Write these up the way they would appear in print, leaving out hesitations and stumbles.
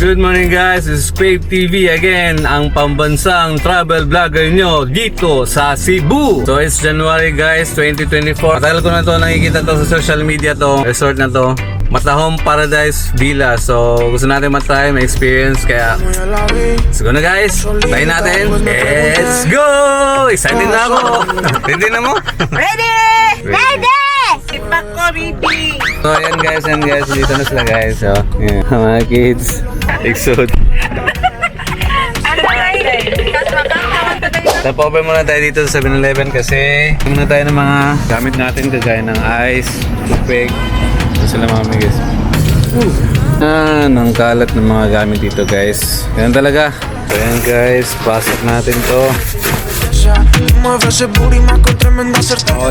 Good morning guys, this is Crave TV again, ang pambansang travel vlogger nyo dito sa Cebu. So it's January guys, 2024. Matagal ko na to nakikita to sa social media to, resort na to. Matahong Paradise Villa. So gusto natin matry, may experience. Kaya let's go na guys, tayo natin. Let's go! Excited na ako. Ready na mo? Ready! Ready! Ipak ko, ready! So ayan guys, dito na sila guys. So, yeah, mga kids. Exod. Tapover muna tayo dito sa 7-Eleven kasi muna tayo ng mga gamit natin kagaya ng ice, tubig. Ito sila mga guys. Ang kalat ng mga gamit dito guys. Ganun talaga. So ayan guys, pasok natin to. Oh,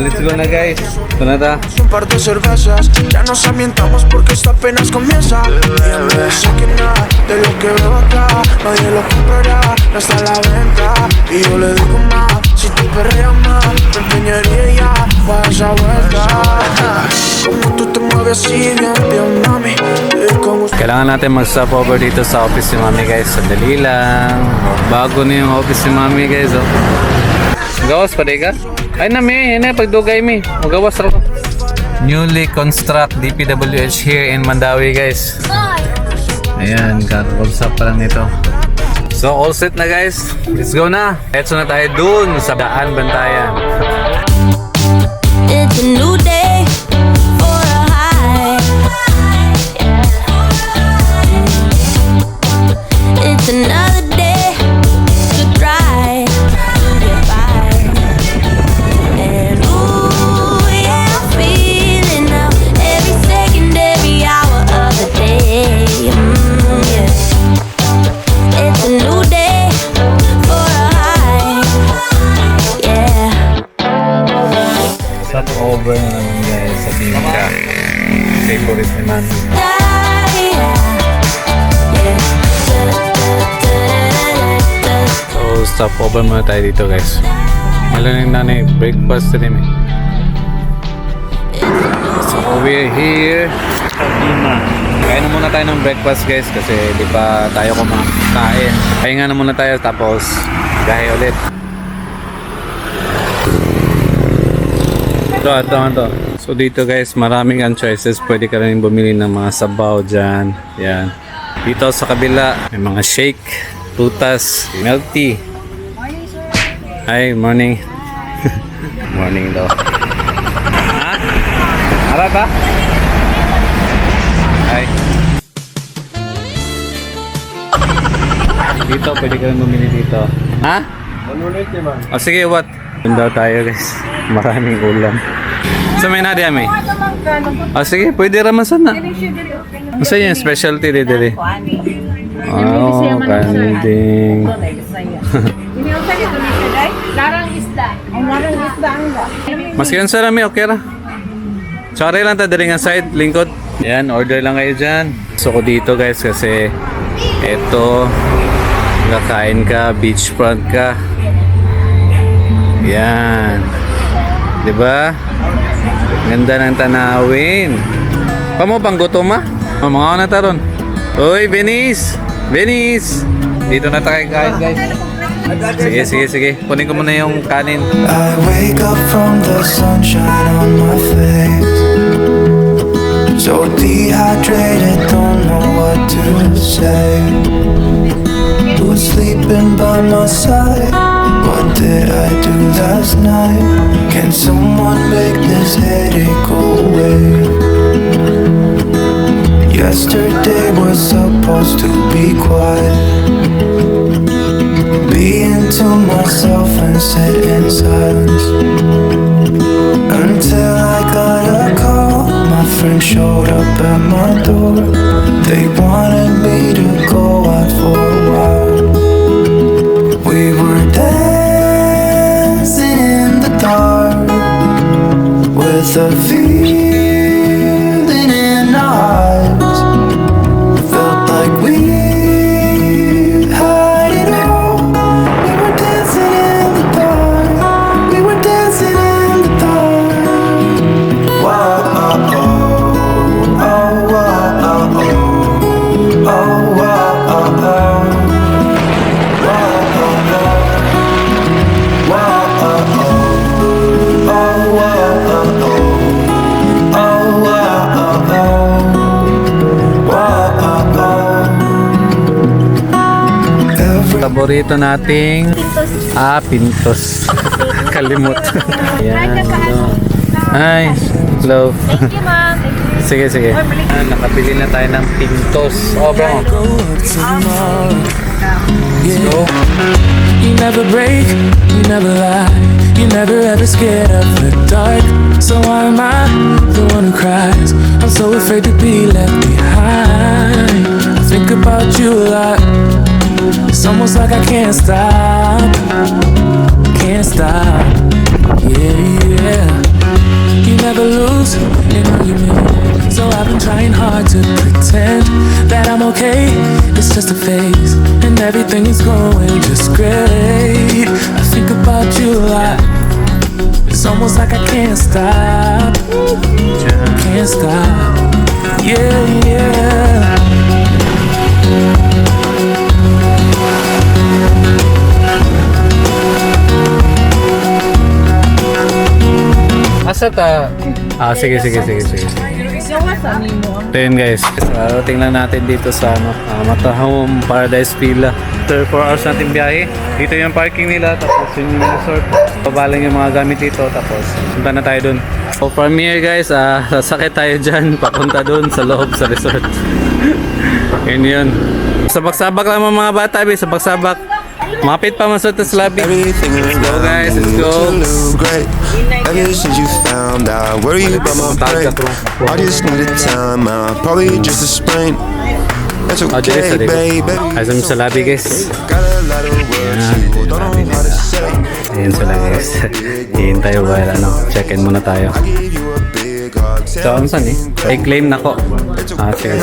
let's go na guys. Ito na ta. Un par de cervezas, ya nos ambientamos porque esto apenas comienza. Ella me dice que nada de lo que veo acá, nadie lo comprará, no está a la venta. Y yo le digo más, si tú perreas más, me empeñaría ya para esa vuelta. Como tú te mueves así, bien, bien, mami. Kailangan natin mag-stop over dito sa office ni Mami guys. Sandali lang. Bago na yung office ni Mami guys. Oh. Gawas pa ka? Ay na mi, pagdugay mi. Magawas ako. Newly construct DPWH here in Mandawi guys. Ayan, kakapag-stop pa lang nito. So all set na guys. Let's go na. Let's na tayo dun sa Daan Bantayan. It's a new day for a high. It's another day to try to get by. And ooh, yeah, I'm feeling now every second, every hour of the day. Yeah. It's a new day for a high. Yeah. Stop over na naman guys sa Bingka. Favorite ni Mami. So stop over muna tayo dito guys. Malaking nanay, breakfast din eh. So we're here sa Bima. Kain na muna tayo ng breakfast guys kasi di pa tayo kumakain. Pahinga na muna tayo tapos gahe ulit. Ito. So dito guys, maraming ang choices. Pwede ka rin bumili ng mga sabaw dyan. Yan. Dito sa kabila, may mga shake, prutas, milk tea. Hi, morning. Morning daw. Ha? Harap ba? Hi. Dito, pwede ka rin bumili dito. Ha? O sige, what? Doon daw tayo guys. Maraming ulam. Sa may nadia may? O sige, pwede raman sana. Masa yung specialty dito? Oh, kanding. Larang isda. Ang larang isda ang da. Mas kaya sa rami, okay ra. Sorry lang ta, daling ang side, lingkod. Yan, order lang kayo dyan. So ko dito guys kasi eto, kakain ka, beachfront ka. Yan. Diba? Ganda ng tanawin. Pamo pang gutom ma? Mga na taron. Uy, Venice! Venice! Dito na tayo kain guys. Sige. Kunin ko muna yung kanin. I wake up from the sunshine on my face, so dehydrated, don't know what to say. You were sleeping by my side. What did I do last night? Can someone make this headache go away? Yesterday was supposed to be quiet. Being to myself and sit in silence until I got a call. My friend showed up at my door. They wanted me to go out for a while. We were dancing in the dark with a feeling in our eyes. Felt like we had it all. We were dancing in the dark. We were dancing in the dark. Whoa, oh, oh, oh, oh, oh, oh, oh, oh. paborito nating pintos. Kalimut. Yan. Hi. Hello. Thank you, ma'am. Sige, sige. Nakabili na tayo ng pintos. Oh, bro. Let's go. You never break, you never lie, you never ever scared of the dark. So why am I the one who cries? I'm so afraid to be left behind. I think about you a lot. It's almost like I can't stop, can't stop. Yeah, yeah. You never lose an argument, so I've been trying hard to pretend that I'm okay. It's just a phase, and everything is going just great. I think about you a lot. It's almost like I can't stop, can't stop. Yeah, yeah. Asa ta? Sige. Ito yun guys. Tingnan natin dito sa Mata Home Paradise Villa. 4 hours natin biyahe. Dito yung parking nila. Tapos yung resort. Pabalang yung mga gamit dito. Tapos punta na tayo dun. So from here guys, sasakit tayo dyan. Papunta dun sa loob sa resort. Yun. Sabak-sabak lang mga bata. Sabak-sabak. Mapit pa masot sa lobby. Let's go guys, let's go. Ever since you found out, worry about my brain. I just needed time out, probably just a sprain. That's okay, baby. Ayun sa lobby guys. Got a lot of words, people don't know how to say. Ayun sila guys. Hihintay tayo while check-in muna tayo. Give you a big hug, So ano saan I claim na ko. Sige.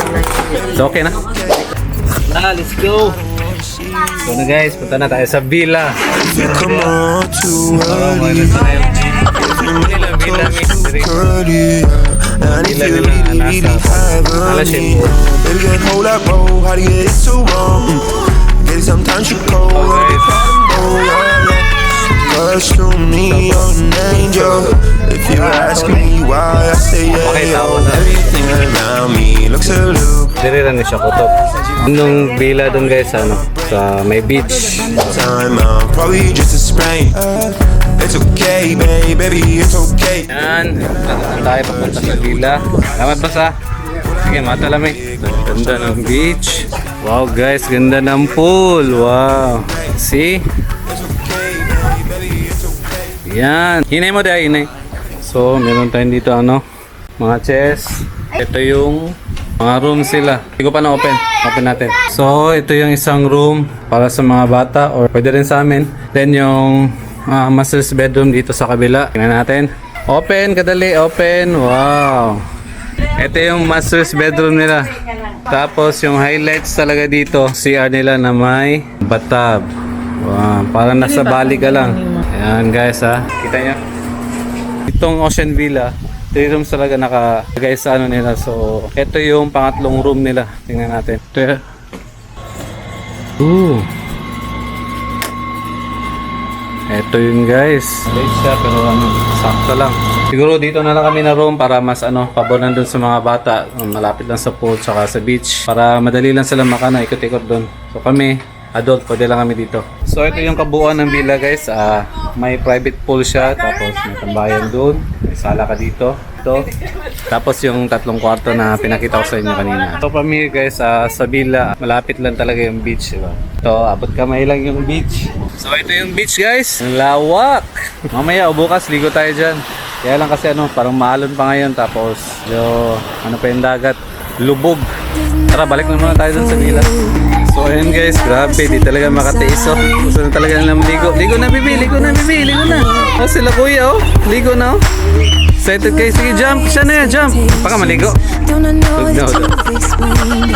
So okay na. Let's go. So na guys, punta na tayo sa villa. you come on too early. Curly, and if you really have me, baby, get hold up, bro. How do you get it so wrong? Get it sometimes you cold, cause to me you're an angel. If you ask me why, I say yeah. Everything around me looks a little. Dire lang siya kutob. Nung villa doon guys, sa may beach. Time out, probably just a sprain. It's okay, baby, it's okay. Yan, tayo papunta sa villa. Salamat ba sa? Sige, matalami. Ganda ng beach. Wow guys, ganda ng pool. Wow. See? Yan. Hinay mo dahil, hinay. So, meron tayong dito mga chairs. Ito yung mga room sila. Hindi ko pa na-open. Open natin. So, ito yung isang room para sa mga bata or pwede rin sa amin. Then yung master's bedroom dito sa kabila. Tingnan natin. Open, kadali. Open. Wow. Ito yung master's bedroom nila. Tapos yung highlights talaga dito, CR nila na may bathtub. Wow. Parang nasa Bali ka lang. Ayan guys Kita nyo. Itong Ocean Villa, 3 rooms talaga nakalagay sa nila. So, ito yung pangatlong room nila. Tingnan natin. Ito yan. Ooh. Ito yun guys. Late siya pero sakto lang. Siguro dito na lang kami na room para mas pabor nandun sa mga bata. Malapit lang sa pool tsaka sa beach. Para madali lang sila ikot-ikot doon. So kami, adult, pwede lang kami dito. So ito yung kabuuan ng villa guys. May private pool siya. Tapos may tambayan doon. May sala ka dito. Ito. Tapos yung 3 kwarto na pinakita ko sa inyo kanina. So from here guys, sa villa, malapit lang talaga yung beach. Diba? Ito, abot kamay lang yung beach. So ito yung beach guys. Ang lawak. Mamaya o bukas ligo tayo dyan. Kaya lang kasi parang maalon pa ngayon. Tapos pa yung dagat. Lubog. Tara, balik na muna tayo dun sa villa. So ayun guys, grabe, di talaga makatiis Gusto na talaga nalang ligo. Ligo na bibi, ligo na bibi, ligo na. Sila kuya ligo na Excited kayo, sige jump, siya na yan, jump. Baka maligo. Don't I know it's No. tough to explain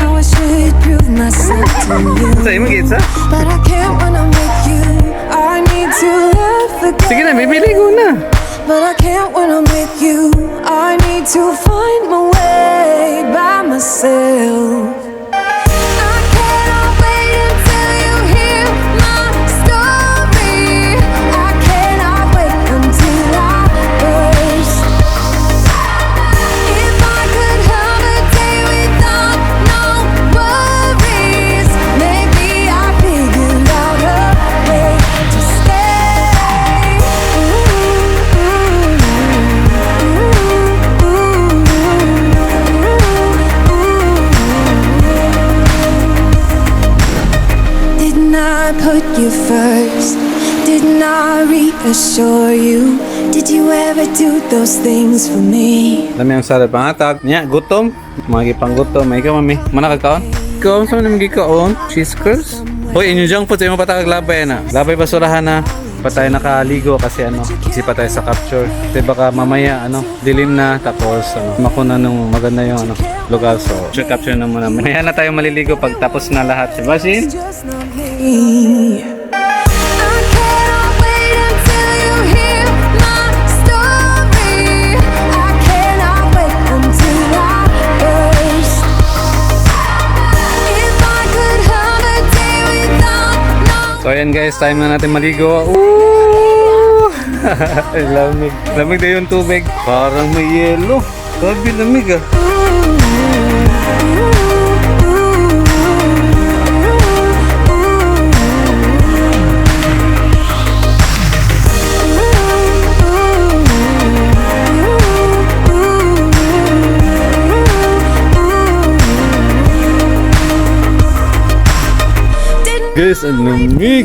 how I should prove myself to you. Sa'yo mo gitsa? But I can't when I'm with you. I need to laugh again. Sige na, bibi, ligo na. But I can't when I'm with you. I need to find my way by myself. I cannot wait until you hear my story. I cannot wait until I burst. If I could have a day without no worries, maybe I figure I put you first? Didn't I reassure you? Did you ever do those things for me? Dami ang sarap pangatag. Nya, gutom. Mga pang gutom. May ka, mami. Manakakaon? Ikaw, saan naman gikaon? Cheese curls? Hoy, inyo dyan po. Sa'yo mo patag labay na. Labay basurahan na. Pa tayo nakaligo kasi kasi pa tayo sa capture. Kasi baka mamaya dilim na tapos makuna nung maganda yung lugar. So, capture na muna. Mamaya na tayo maliligo pag tapos na lahat. Si Basin? Just not me. I cannot wait until you hear my story. I cannot wait until I burst. If I could have a day without no. So ayan guys, time na natin maligo. Ay, lamig. Lamig na yung tubig. Parang may yelo. Sabi lamig ah. Guys, ang lamig.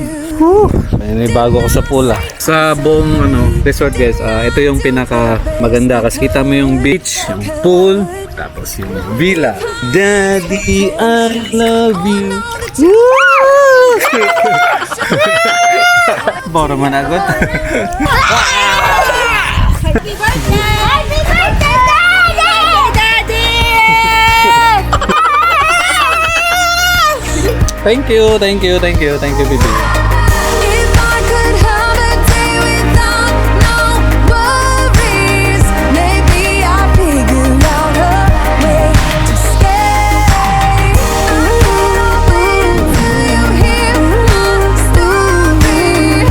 May bago ako sa pool ah. Sa buong resort guys, ito yung pinaka maganda kasi kita mo yung beach, yung pool, tapos yung villa. Daddy, I love you. Boro managot. Happy birthday! Happy birthday, Daddy! Thank you, baby. If I could have a day without no worries, maybe I'll figure out a way to stay. I cannot wait until you hear my story.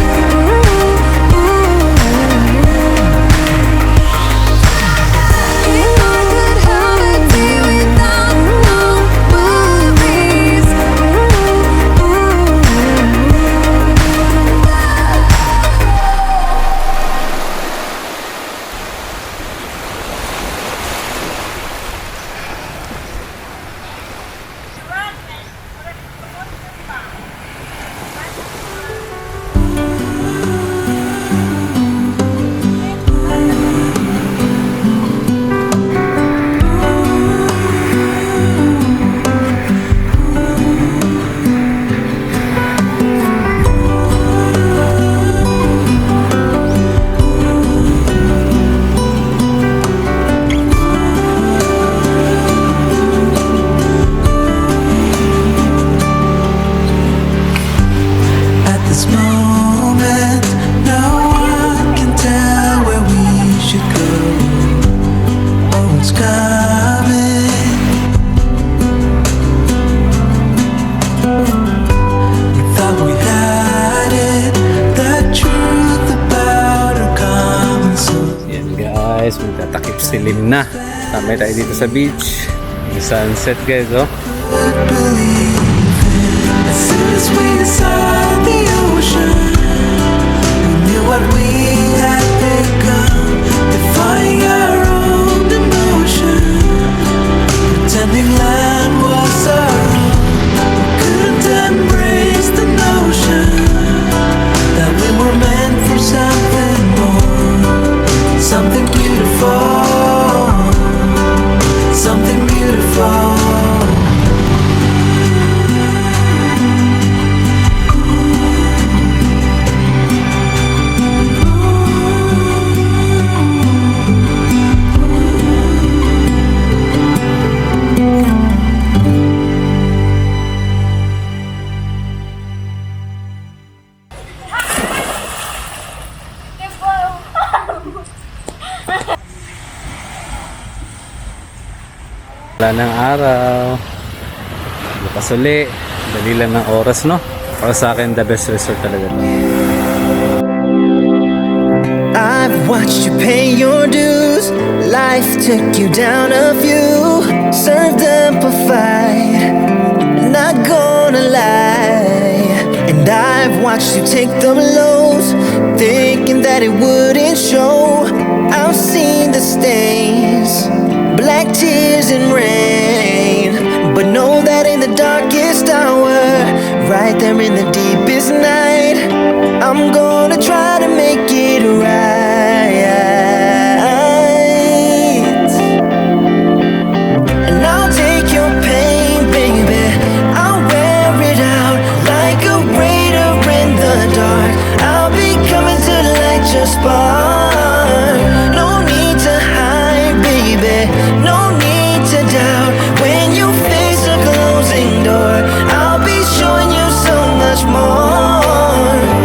If I could have a day without no worries. At this moment, no one can tell where we should go or what's coming. We thought we had it, the truth about our common soul. Yan guys, magtatakip silim na. Tamay tayo dito sa beach. Yung sunset guys, oh. Would believe it. As soon as we saw the ocean, we knew what we had become, defying our own emotion, pretending land was our own. We couldn't embrace the notion that we were meant for something more, something beautiful, something beautiful. Wala ng araw. Bukas uli. Dali lang ng oras, no? Para sa akin, the best resort talaga. I've watched you pay your dues. Life took you down a few. Served up a fight, not gonna lie. And I've watched you take the blows, thinking that it wouldn't show. I've seen the stains, black tears and rain. But know that in the darkest hour, right there in the deep sleepless night. I'm gonna try to make it right. And I'll take your pain, baby. I'll wear it out like a raider in the dark. I'll be coming to light your spark. No need to hide, baby. No need to doubt. When you face a closing door, I'll be showing you so much more.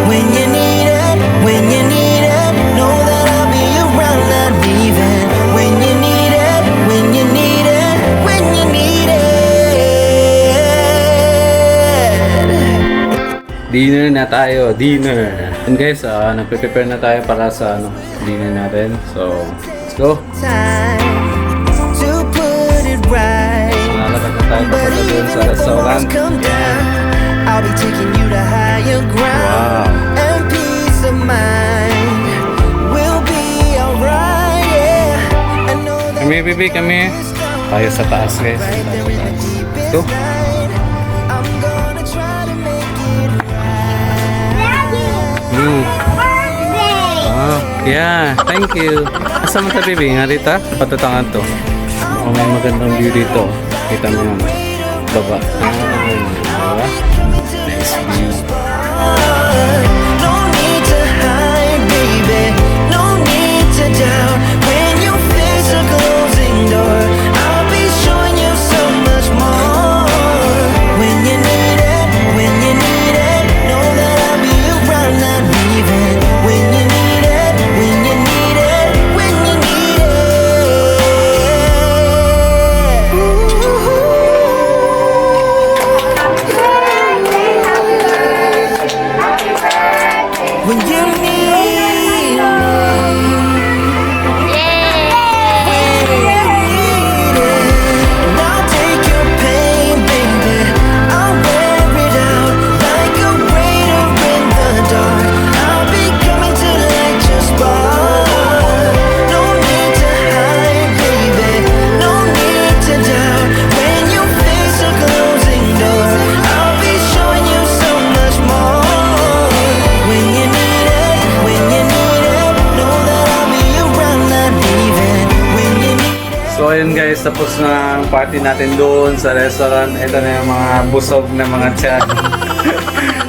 When you need it, when you need it, know that I'll be around, not leaving. When you need it, when you need it, when you need it. Dinner na tayo, dinner. And guys, nagpe-prepare na tayo para sa dinner natin. So, let's go. Time to put it right. Lalakad na tayo But papunta doon even sa if the restaurant. walls come down, I'll be taking you to higher ground. And peace of mind will be alright, yeah. I know that Kami, baby, kami. Tayo sa taas, guys. right there in the deepest Go. night, I'm gonna try to make it Mm. Birthday! Ah, yeah, thank you. Asa mo ta, baby? Nga rita? Patutangan to. Oh, may magandang view dito. Kita mo naman. Baba. Diba? Nice view. No need to hide, baby. No need to doubt. When you face a closing door, I'll be showing you so much more. When you need it, when you need it, know that I'll be around, not leaving. When you need it, when you need it, when you need it. When you need me, and I'll take your pain, baby. I'll wear it out like a raider in the dark. I'll be coming to light your spark. No need to hide, baby. No need to doubt. When you face a closing door, I'll be showing you so much more. When you need it, when you need it, know that I'll be around, not leaving. When you need it. So ayun guys, tapos na ang party natin doon sa restaurant. Ito na yung mga busog na mga tiyan.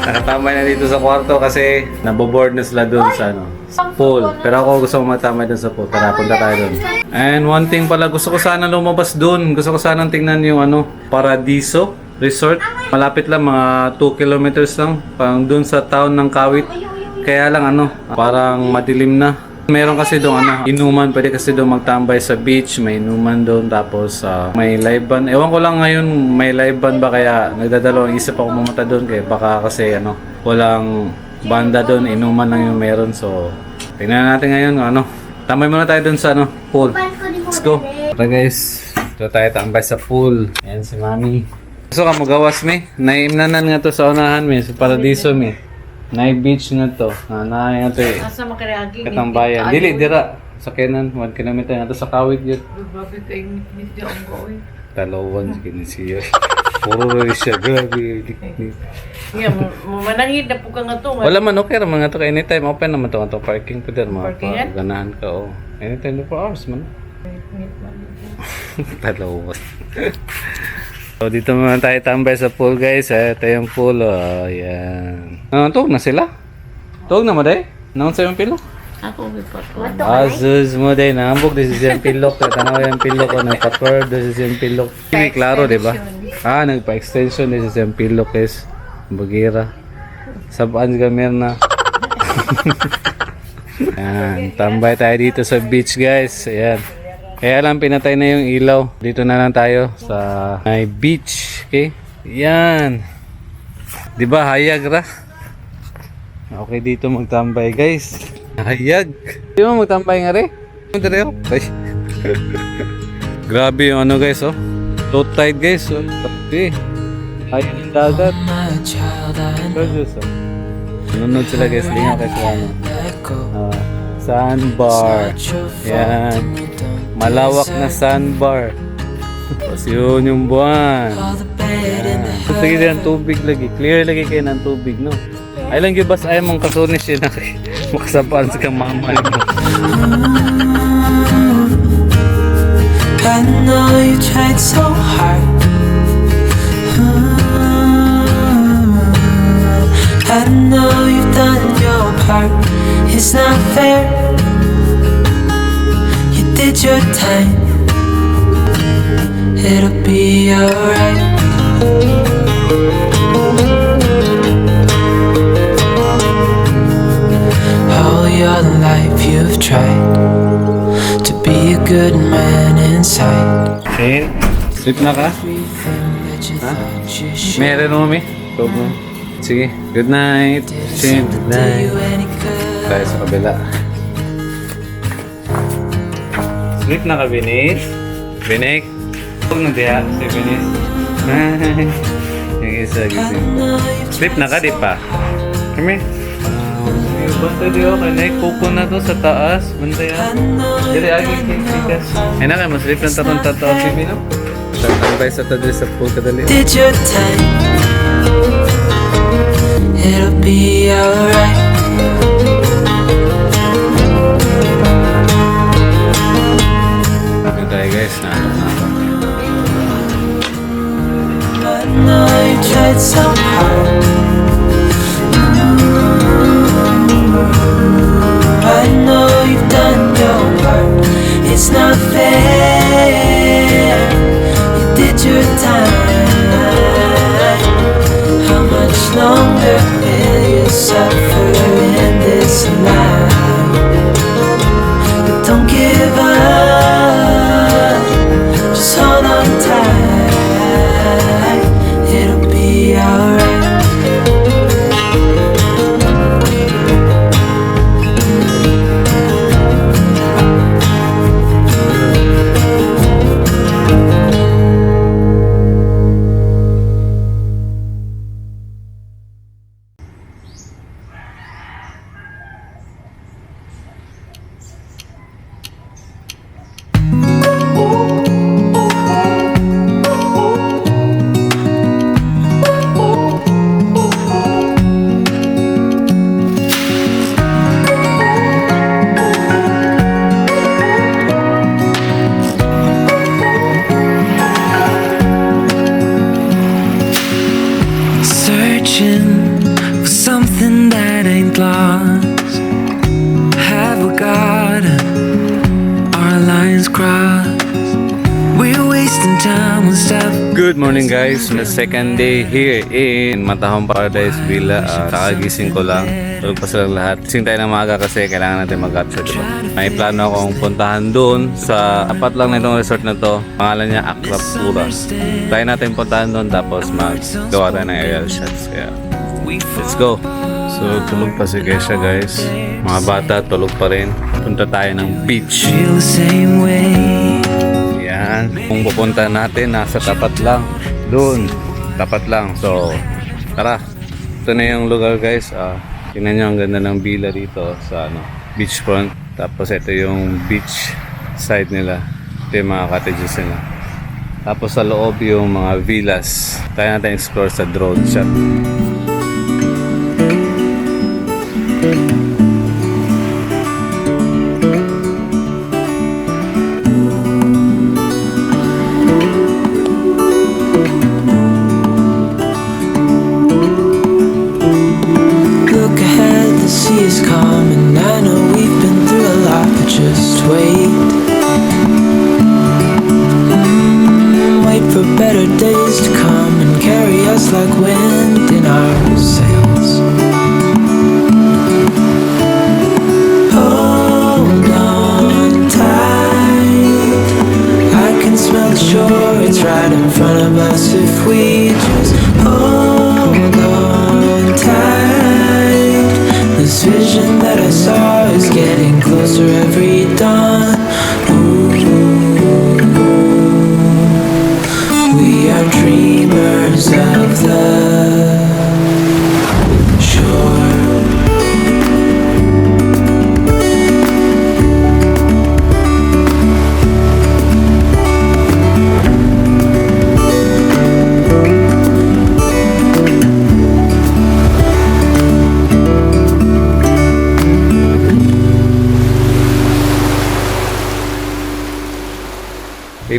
Nakatambay na dito sa kwarto kasi naboboard na sila doon sa sa pool. Pero ako gusto ko matambay doon sa pool. Tara, punta tayo doon. And one thing pala, gusto ko sana lumabas doon. Gusto ko sana tingnan yung Paradiso Resort. Malapit lang, mga 2 kilometers lang. Parang doon sa town ng Kawit. Kaya lang parang madilim na. Meron kasi doon inuman, pwede kasi doon magtambay sa beach, may inuman doon, tapos may live band. Ewan ko lang ngayon may live band ba, kaya nagdadalawang isip ako pumunta doon, kaya baka kasi walang banda doon, inuman lang yung meron. So tingnan natin ngayon tambay muna tayo doon sa pool. Let's go. Tara guys, ito tayo tambay sa pool. Ayan si Mami. Gusto ka magawas mi? Naimnanan nga to sa unahan mi, sa Paradiso mi. Nay beach nga to. Nay nga to eh. Asa makareagi? Katang bayan. Dili, dira. Sa Kenan, 1 kilometer nga to sa Kawit yun. Bakit ay hindi ang gawin? Talawan, siya. Puro rin siya. Grabe. Yeah, manangid na po ka nga to. Wala man, okay naman nga to. Anytime, open naman to. Parking po din. Parkingan? Ganahan ka, oh. Anytime, 24 hours man. Talawan. So, dito muna tayo tambay sa pool, guys. Ito yung pool, oh. Ayan. Tuwag na sila? Tuwag na mo, day? Naon sa yung pilok? Ako, bipat ko. Asus mo day, nahambog. This is yung pilok. Tanaw yung pilok, oh. Nagpa-curve. This is yung pilok. Hindi klaro, diba? Nagpa-extension. This is yung pilok, guys. Bagira. Sabaan gamer na. Ayan. Tambay tayo dito sa beach, guys. Ayan. Kaya lang pinatay na yung ilaw. Dito na lang tayo sa may beach. Okay? Yan. Diba hayag ra? Okay dito magtambay guys. Hayag. Di ba magtambay nga rin? Ay. Grabe yung guys oh. Low tide guys oh. Okay. Hayag yung dagat. Gorgeous oh. Nunod sila guys. Lingaw kayo sa sandbar. Yan. Malawak na sandbar. Tapos yun yung buwan. Yan. Ito ng tubig lagi. Clear lagi kayo ng tubig, no? Ay lang yung bas ay mong kasunis yun na makasapaan sa kang mama mo. I know you tried so hard. I know you've done your part. It's not fair. You did your time. It'll be alright. All your life you've tried to be a good man inside. Shin, sleep na ka? Ha? Meron mo, Mi? Sige, good night. Shin, good night. Tayo sa kabila. Sleep na ka, Binis? Binik? Huwag na diya, si Binis. Yung isa, gising. Sleep na ka, di pa? Kami? Basta di ako, kanay kuko na to sa taas. Banta yan. Dili, aging kinsikas. Ay na kayo, maslip ng tatong tataw, Bibi, no? Tatambay sa tadri sa pool kadali. Did your time. It'll be alright. Good day, guys. Na. I know you tried so hard. I know you've done your part. It's not fair. You did your time. How much longer will you suffer in this life? But don't give up. Just hold on tight. It'll be alright. Searching for something that ain't lost. Have we got our lines crossed? We're wasting time on stuff. Good morning, guys. The second day here in Matahong Paradise Villa. Kakagising ko lang. Tulog pa silang lahat. Gising tayo ng maaga kasi kailangan natin mag-capture, diba? May plano akong puntahan doon sa tapat lang na itong resort na to. Pangalan niya Akrapura. Try natin puntahan doon tapos mag-gawa tayo ng aerial shots. Kaya, let's go! So, tulog pa si Kesha, guys. Mga bata, tulog pa rin. Punta tayo ng beach. Feel the same way. Yan. Kung pupunta natin, nasa tapat lang. Doon. Tapat lang. So, tara. Ito na yung lugar, guys. Tingnan nyo, ang ganda ng villa dito sa beachfront. Tapos ito yung beach side nila. Ito yung mga cottages nila. Tapos sa loob yung mga villas. Kaya natin explore sa drone shot. Look ahead, the sea is calm, and I know we've been through a lot, but just wait. Wait for better days to come and carry us like wind in our sails. Hold on tight, I can smell the shore, it's right in front of us if we just hold on tight. This vision that I saw is getting closer every dawn. We are dreamers of the shore.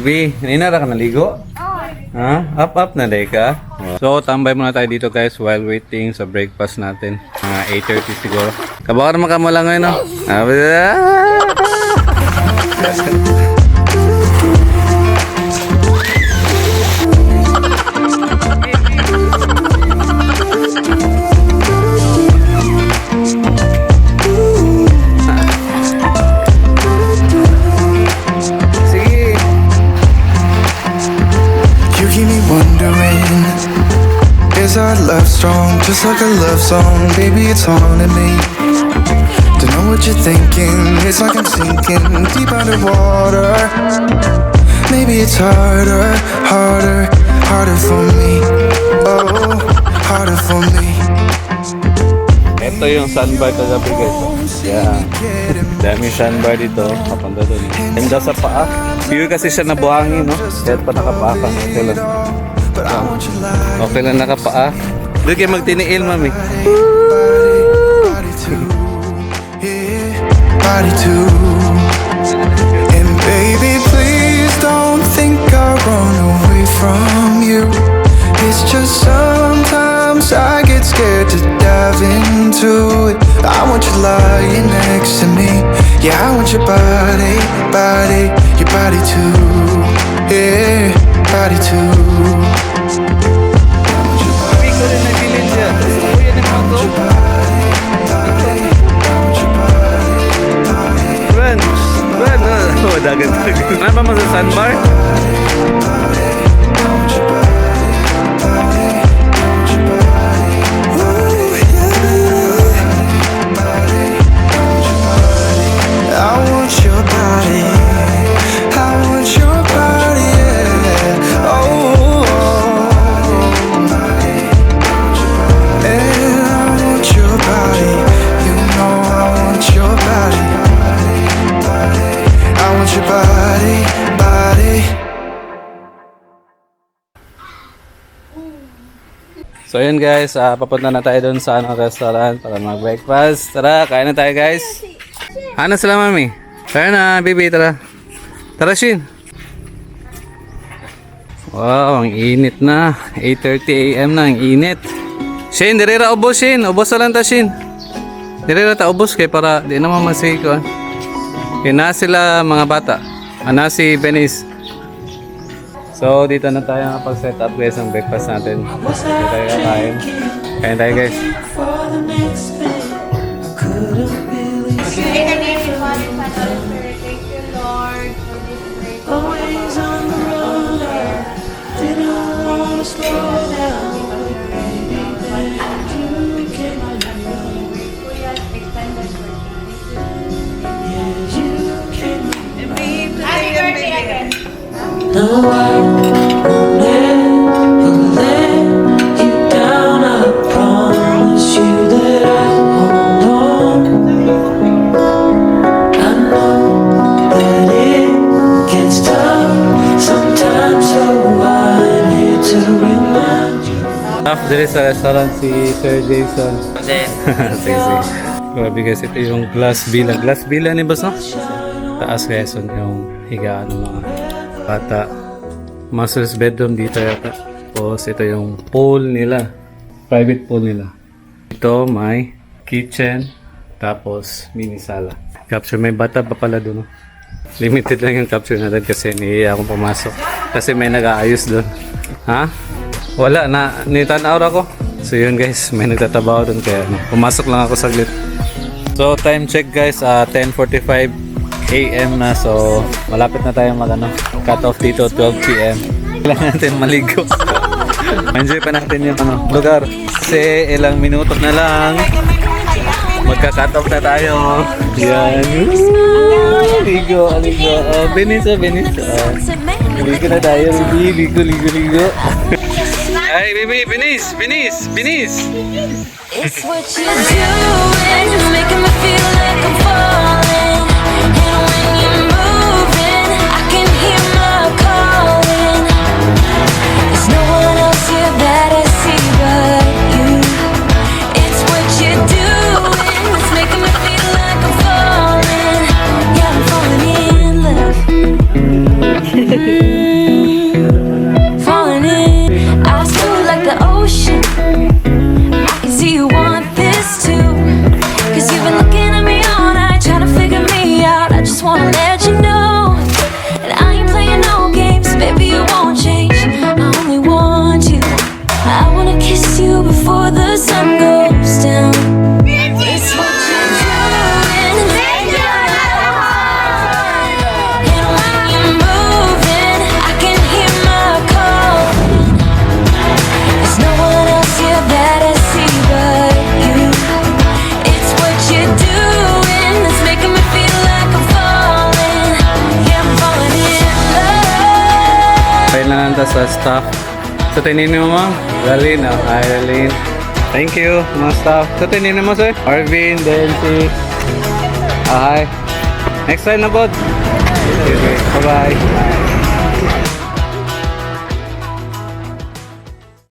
Bibi, ninara ka naligo? Ha? Up na day ka? So, tambay muna tayo dito guys while waiting sa breakfast natin. 8:30 siguro. Kabakar makamala ngayon, no? Sige. You keep me wondering, is our love strong? Just like a love song, baby, it's haunting me. Don't know what you're thinking, it's like I'm sinking deep underwater. Maybe it's harder for me. Oh, harder for me. Ito yung sandbar kagabi guys. Yeah. Dami sandbar dito. Kapunta doon. Ganda sa paa. Pure kasi siya nabuhangin, no? Kaya pa nakapaa ka. Okay lang. Okay lang nakapaa. Doon kayo magtiniil, mami. Body too. And baby, please don't think I run away from you. It's just sometimes I get scared to dive into it. I want you lying next to me. Yeah, I want your body, your body too. Yeah, body too. Ikaw rin nagbilin siya. Kuya ni Pato. Run! Oh, dagat. Ano ba mo sa sandbar? I want your body, I want your body, yeah. Oh, and I want your body, you know I want your body, I want your body. So yun guys, papunta na tayo doon sa restaurant para mag-breakfast. Tara, kain na tayo guys. Ano sila mami? Tara na, baby, tara. Tara, Shin. Wow, ang init na. 8:30 AM na, ang init. Shin, dirira ubos, Shin. Ubos na lang ta, Shin. Dirira ta ubos kay para di naman masiko. Kaya na sila mga bata. Na si Venice. So, dito na tayo pag-set up guys ang breakfast natin. Dito tayo kakain. Kain tayo guys. No, I won't ever let you down. I promise you that I'll hold on. I know that it gets tough sometimes, so I'm here to remind you. After sa restaurant si Sir Jason. Sige. Grabe guys, ito yung glass villa. Glass villa ni boss, no? Taas guys, yung higaan ng mga bata. Master's bedroom dito yata. Tapos ito yung pool nila. Private pool nila. Ito may kitchen. Tapos mini sala. Capture, may bata pa pala doon. No? Limited lang yung capture natin kasi nihiya akong pumasok. Kasi may nag-aayos doon. Ha? Wala na. Nitanaw ako. So yun guys, may nagtatabaho doon kaya pumasok lang ako saglit. So time check guys, 10:45 AM na. So malapit na tayo cut off dito 12 PM. Kailangan natin maligo. Enjoy pa natin yung lugar. Kasi ilang minuto na lang magka-cut off na tayo. Yan. Ligo. Binis. Ligo na tayo. Ligo. Ay, baby, binis. It's what you're doing, making me feel like I'm falling. And when you're moving, I can hear my calling. There's no one else here that I see but you. It's what you're doing, it's making me feel like I'm falling. Yeah, I'm falling in love. sun goes down. It's what you're doing. And when you're moving, I can hear my call. There's no one else here that I see but you. It's what you're doing that's making me feel like I'm falling. Yeah, I'm falling in love. Kailangan ta sa staff. Sa tinin mo, ma'am? Galin, Hi, Galin. Thank you, mga staff. Sa tinin mo, sir? Arvin, Delcy. Hi. Next time na, bud. Okay, bye-bye.